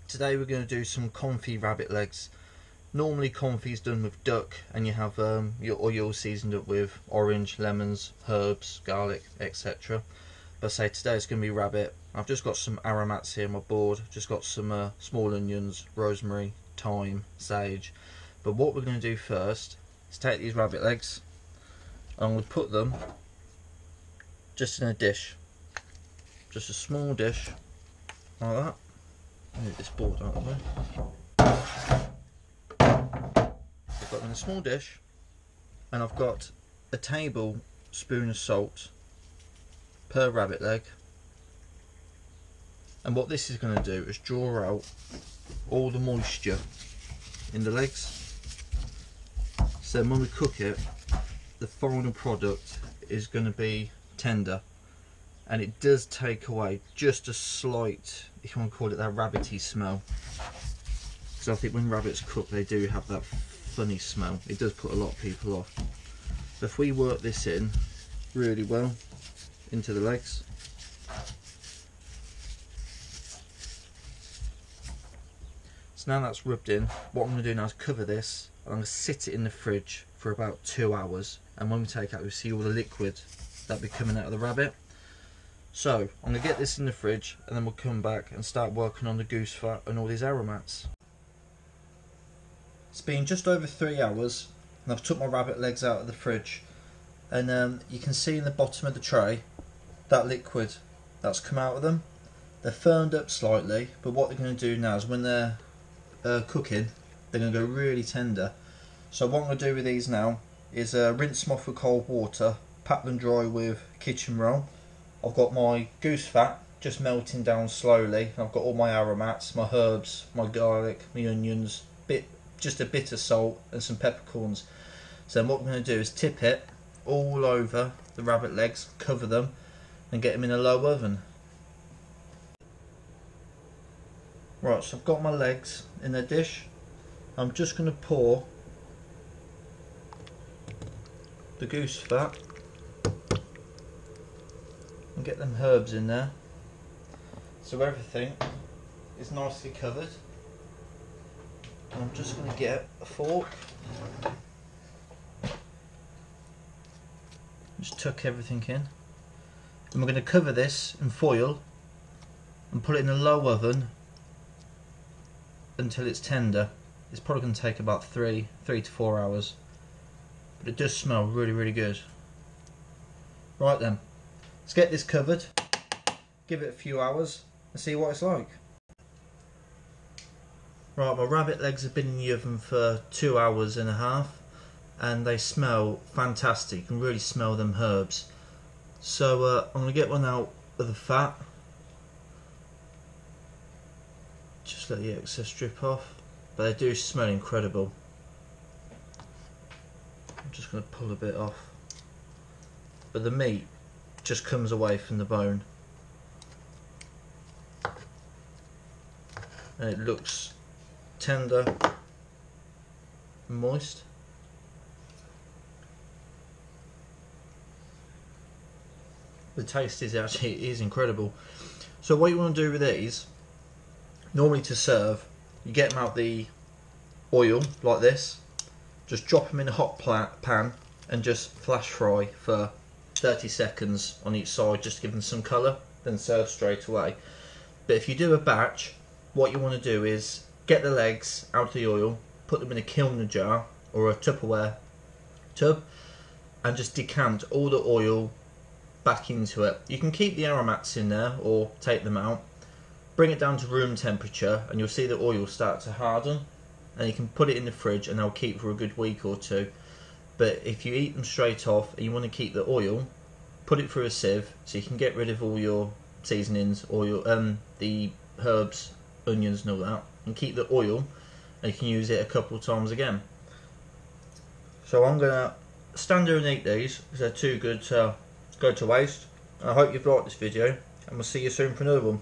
Today we're going to do some confit rabbit legs. Normally confit is done with duck and you have your oil seasoned up with orange, lemons, herbs, garlic, etc. But say today it's going to be rabbit. I've just got some aromats here on my board. Just got some small onions, rosemary, thyme, sage. But what we're going to do first is take these rabbit legs and I'm going to put them just in a dish. Just a small dish like that. Move this board out of the way. I've got them in a small dish and I've got a tablespoon of salt per rabbit leg, and what this is going to do is draw out all the moisture in the legs, so when we cook it the final product is going to be tender, and it does take away just a slight, if you want to call it, that rabbity smell, because I think when rabbits cook they do have that funny smell. It does put a lot of people off. But if we work this in really well into the legs, so now that's rubbed in, what I'm going to do now is cover this and I'm going to sit it in the fridge for about 2 hours, and when we take out we see all the liquid that'll be coming out of the rabbit. So I'm going to get this in the fridge and then we'll come back and start working on the goose fat and all these aromats. It's been just over 3 hours and I've took my rabbit legs out of the fridge, and you can see in the bottom of the tray that liquid that's come out of them. They're firmed up slightly, but what they're going to do now is when they're cooking they're going to go really tender. So what I'm going to do with these now is rinse them off with cold water, pat them dry with kitchen roll. I've got my goose fat just melting down slowly. I've got all my aromats, my herbs, my garlic, my onions, just a bit of salt and some peppercorns. So what I'm going to do is tip it all over the rabbit legs, cover them and get them in a low oven. Right, so I've got my legs in a dish. I'm just going to pour the goose fat and get them herbs in there so everything is nicely covered. And I'm just going to get a fork, just tuck everything in, and we're going to cover this in foil and put it in a low oven until it's tender. It's probably going to take about 3 to 4 hours, but it does smell really good. Right then, let's get this covered, give it a few hours and see what it's like. Right, my rabbit legs have been in the oven for 2 hours and a half and they smell fantastic. You can really smell them herbs. So I'm going to get one out of the fat. Just let the excess drip off, but they do smell incredible. I'm just going to pull a bit off, but the meat just comes away from the bone and it looks tender and moist. The taste is incredible. So what you want to do with these, normally to serve, you get them out the oil like this, just drop them in a hot pan and just flash fry for 30 seconds on each side, just to give them some colour, then serve straight away. But if you do a batch, what you want to do is get the legs out of the oil, put them in a kiln jar or a Tupperware tub and just decant all the oil back into it. You can keep the aromats in there or take them out, bring it down to room temperature and you'll see the oil start to harden, and you can put it in the fridge and they'll keep for a good week or two. But if you eat them straight off and you want to keep the oil, put it through a sieve so you can get rid of all your seasonings or your the herbs, onions and all that, and keep the oil, and you can use it a couple of times again. So I'm going to stand there and eat these because they're too good to go to waste. I hope you've liked this video and we'll see you soon for another one.